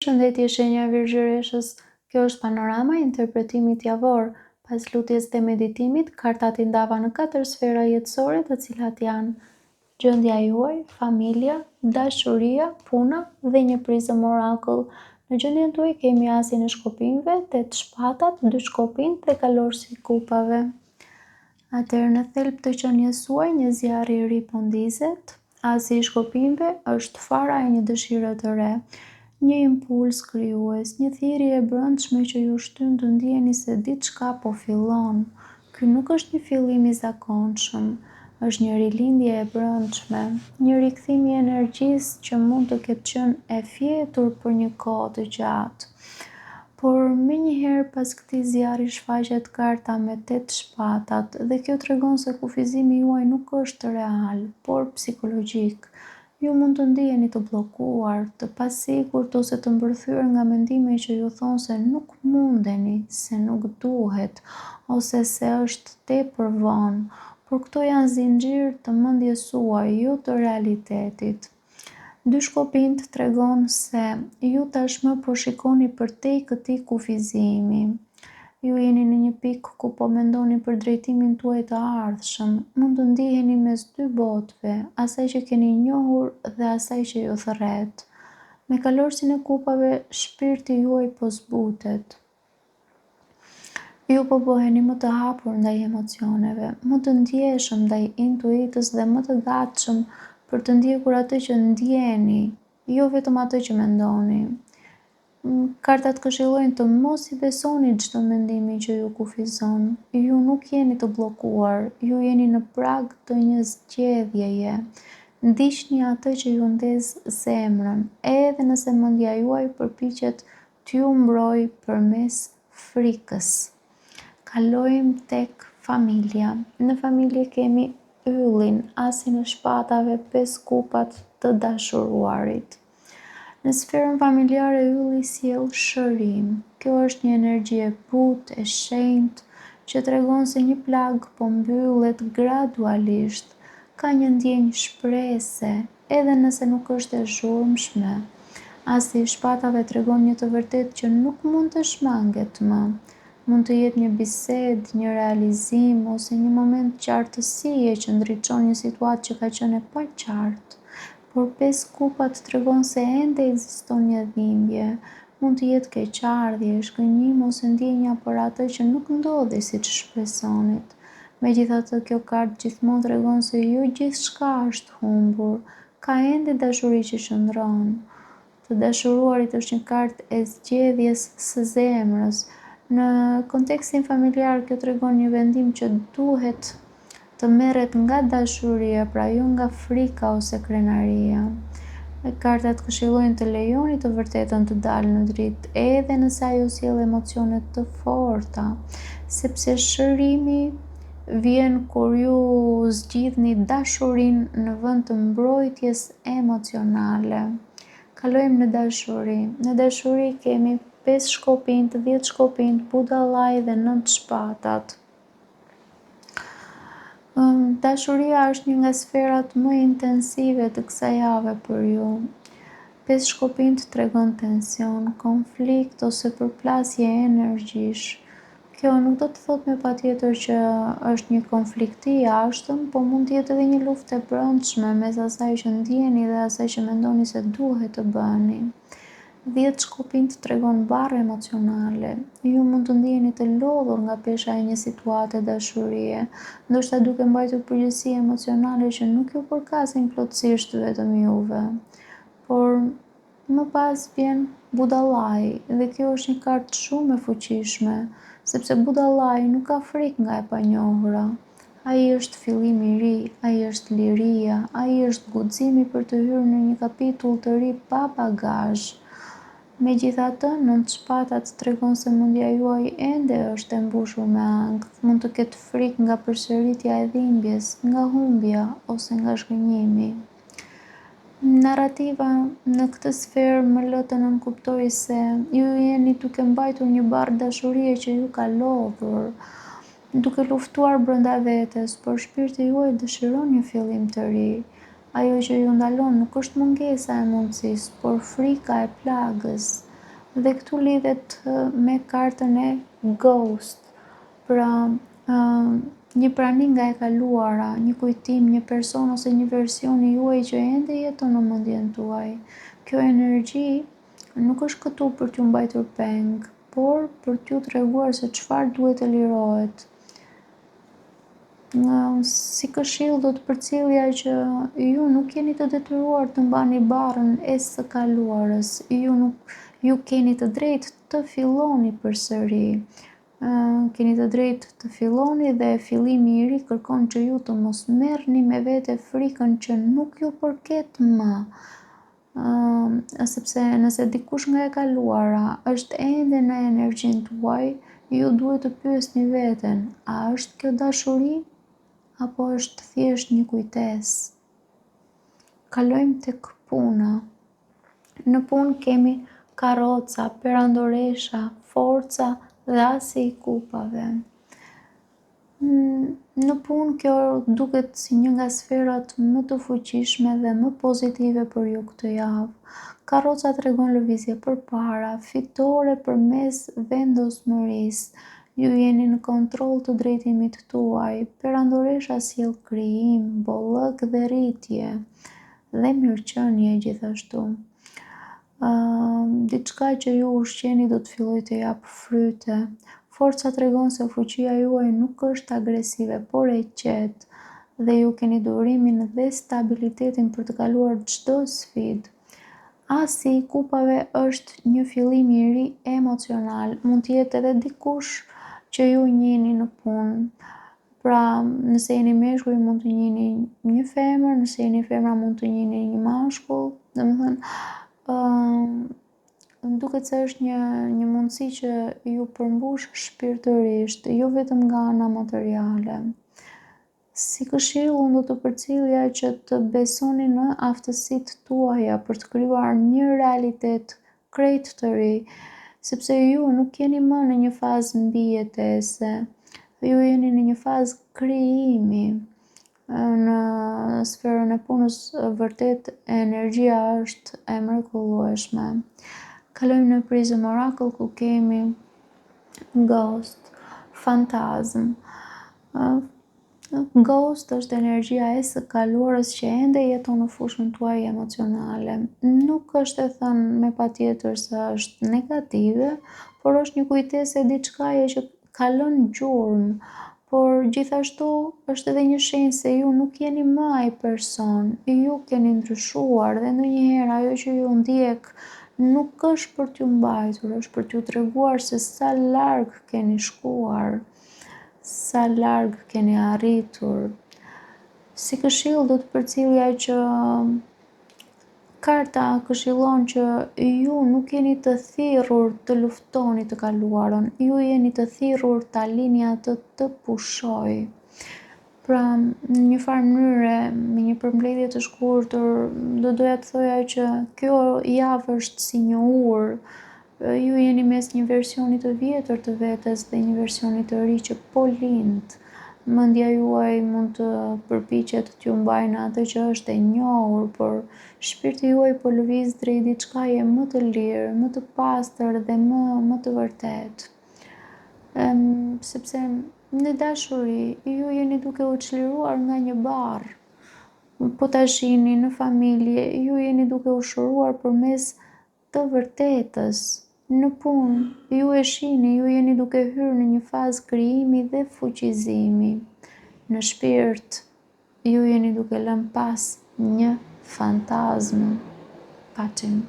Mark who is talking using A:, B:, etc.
A: Përshëndetje shenja e Virgjëreshës. Kjo është panorama e interpretimit javor. Pas lutjes dhe meditimit, kartat i ndava në 4 sfera jetësore, të cilat janë gjendja juaj, familja, dashuria, puna dhe një prizëm orakull. Në gjendjen tuaj kemi asin e shkopinjve, 8 shpatat, 2 shkopinj dhe kalorësi i kupave. Atëherë në thelb të qenies suaj një zjarr i ri po ndizet. Asi i shkopinjve është fara e një dëshire të re, një impuls krijues, një thirrje e brendshme që ju shtyn të ndjeni se diçka po fillon. Ky nuk është një fillim i zakonshëm, është një rilindje e brendshme, një rikthim i energjisë që mund të ketë qenë e fjetur për një kohë të gjatë. Por menjëherë pas këtij zjarri shfaqet karta me 8 shpatat dhe kjo tregon se kufizimi juaj nuk është real, por psikologjik. Ju mund të ndiheni të bllokuar, të pasigurt ose të mbërthyer nga mendime që ju thonë se nuk mundeni, se nuk duhet, ose se është tepër vonë, por këto janë zinxhir të mendjes suaj, jo të realitetit. 2 shkopinjt tregon se ju tashmë po shikoni përtej këtij kufizimi. Ju jeni në një pikë ku po mendoni për drejtimin tuaj të ardhshëm, mund të ndiheni mes 2 botëve, asaj që keni njohur dhe asaj që ju thërret. Me kalorësin e kupave, shpirti juaj po zbutet. Ju po bëheni më të hapur ndaj emocioneve, më të ndjeshëm ndaj intuitës dhe më të gatshëm për të ndjekur atë që ndjeni, jo vetëm atë që mendoni. Kartat këshillojnë të mos i besoni çdo mendimi që ju kufizon. Ju nuk jeni të bllokuar, ju jeni në prag të një zgjedhjeje. Ndiqni atë që ju ndez zemrën, edhe nëse mendja juaj përpiqet t'ju mbrojë përmes frikës. Kalojmë tek familja. Në familje kemi yllin, asin e shpatave, 5 kupat të dashuruarit. Në sferën familjare ylli sjell shërim. Kjo është një energji e butë, e shenjtë, që tregon se një plagë po mbyllet gradualisht. Ka një ndjenjë shprehëse, edhe nëse nuk është e zhurmshme. Asi i shpatave tregon një të vërtetë që nuk mund të shmanget më. Mund të jetë një bisedë, një realizim ose një moment qartësie që ndriçon një situatë që ka qenë e paqartë. Por 5 kupat tregon se ende ekziston një dhimbje. Mund të jetë keqardhje, shgënjim ose ndjenja për atë që nuk ndodhi siç shpresonit. Megjithatë, kjo kartë gjithmonë tregon se jo gjithçka është humbur, ka ende dashuri që qëndron. Të dashuruarit është një kartë e zgjedhjes së zemrës. Në kontekstin familjar, kjo tregon një vendim që duhet të merret nga dashuria, pra jo nga frika ose krenaria. Kartat këshillojnë të lejoni të vërtetën të dalë në dritë, edhe nëse ajo sjell emocione të forta, sepse shërimi vjen kur ju zgjidhni dashurinë në vend të mbrojtjes emocionale. Kalojmë në dashuri. Në dashuri kemi 5 shkopinjt, 10 shkopinjt, budallaj dhe 9 shpatat. Dashuria është një nga sferat më intensive të kësaj jave për ju. 5 shkopinjt tregon tension, konflikt ose përplasje energjish. Kjo nuk do të thotë me patjetër që është një konflikt i jashtëm, po mund të jetë edhe një luftë e brendshme mes asaj që ndjeni dhe asaj që mendoni se duhet të bëni. 10 shkopinjt tregon barre emocionale. Ju mund të ndjeni të lodhur nga pesha e një situate dashurie, ndoshta duke mbajtur përgjegjësi emocionale që nuk ju përkasin plotësisht vetëm juve. Por më pas vjen budallai dhe kjo është një kartë shumë e fuqishme, sepse budallai nuk ka frikë nga e panjohura. Ai është fillim i ri, ai është liria, ai është guximi për të hyrë në një kapitull të ri pa bagazh. Megjithatë, 9 shpatat tregon se mendja juaj ende është e mbushur me ankth, mund të ketë frikë nga përsëritja e dhimbjes, nga humbja ose nga shgënjimi. Narrativa në këtë sferë më lë të nënkuptoj se ju jeni duke mbajtur një barë dashurie që ju ka lodhur, duke luftuar brenda vetes, por shpirti juaj dëshiron një fillim të ri. Ajo që ju ndalon nuk është mungesa e mundësisë, por frika e plagës. Dhe këtu lidhet me kartën e Ghost. Pra, një prani nga e kaluara, një kujtim, një person ose një version i juaj që ende jeton në mendjen tuaj. Kjo energji nuk është këtu për t'ju mbajtur peng, por për t'ju treguar se çfarë duhet të lirohet. Si këshill do të përcjellja që ju nuk jeni të detyruar të mbani barrën e së kaluarës, ju keni të drejtë të filloni përsëri. Keni të drejtë të filloni dhe fillimi i ri kërkon që ju të mos merrni me vete frikën që nuk ju përket më. Sepse nëse dikush nga e kaluara është ende në energjinë tuaj, ju duhet të pyesni veten, a është kjo dashuri apo është thjesht një kujtesë? Kalojmë tek puna. Në punë kemi karroca, perandoresha, forca dhe asi i kupave. Në punë kjo duket si një nga sferat më të fuqishme dhe më pozitive për ju këtë javë. Karroca tregon lëvizje përpara, fitore përmes vendosmërisë. Ju jeni në kontroll të drejtimit tuaj. Perandoresha sjell krijim, bollëk dhe rritje dhe mirëqenie gjithashtu. Diçka që ju ushqeni do të fillojë të japë fryte. Forca tregon se fuqia juaj nuk është agresive, por e qetë dhe ju keni durimin dhe stabilitetin për të kaluar çdo sfidë. Asi i kupave është një fillim i ri emocional, mund të jetë edhe dikush që ju njihni në punë. Pra, nëse jeni meshkuj mund të njihni një femër, nëse jeni femra mund të njihni një mashkull, më duket se është një mundësi që ju përmbush shpirtërisht, jo vetëm nga ana materiale. Si këshill unë do të përcjellja që të besoni në aftësitë tuaja për të krijuar një realitet krejt të ri, sepse ju nuk jeni më në një fazë mbijetese, ju jeni në një fazë krijimi. Në sferën e punës vërtet energjia është e mrekullueshme. Kalojmë në prizëm oracle ku kemi Ghost, fantazm. Ghost është energjia e së kaluarës që ende jeton në fushën tuaj emocionale. Nuk është e thënë me patjetër se është negative, por është një kujtesë e diçkaje që kalon gjurmë, por gjithashtu është edhe një shenjë se ju nuk jeni më ai person, ju keni ndryshuar dhe ndonjëherë ajo që ju ndjek nuk është për t'ju mbajtur, është për t'ju treguar se sa larg keni shkuar, sa larg keni arritur. Si këshill do të përcjellja që karta këshillon që ju nuk jeni të thirrur të luftoni të kaluarën, ju jeni të thirrur ta lini atë të pushojë. Pra, në një farë mënyre, me një përmbledhje të shkurtër, do doja të thoja që kjo javë është si një urë. Ju jeni mes një versioni të vjetër të vetes dhe një versioni të ri që po lind. Mendja juaj mund të përpiqet t'ju mbajë në atë që është e njohur, por shpirti juaj po lëviz drejt diçkaje më të lirë, më të pastër dhe më të vërtetë. Sepse në dashuri ju jeni duke u çliruar nga një barr. Po ta shihni në familje, ju jeni duke u shuruar përmes të vërtetës. Në punë, ju e shihni, ju jeni duke hyrë në një fazë krijimi dhe fuqizimi. Në shpirt, ju jeni duke lënë pas një fantazm. Paçim.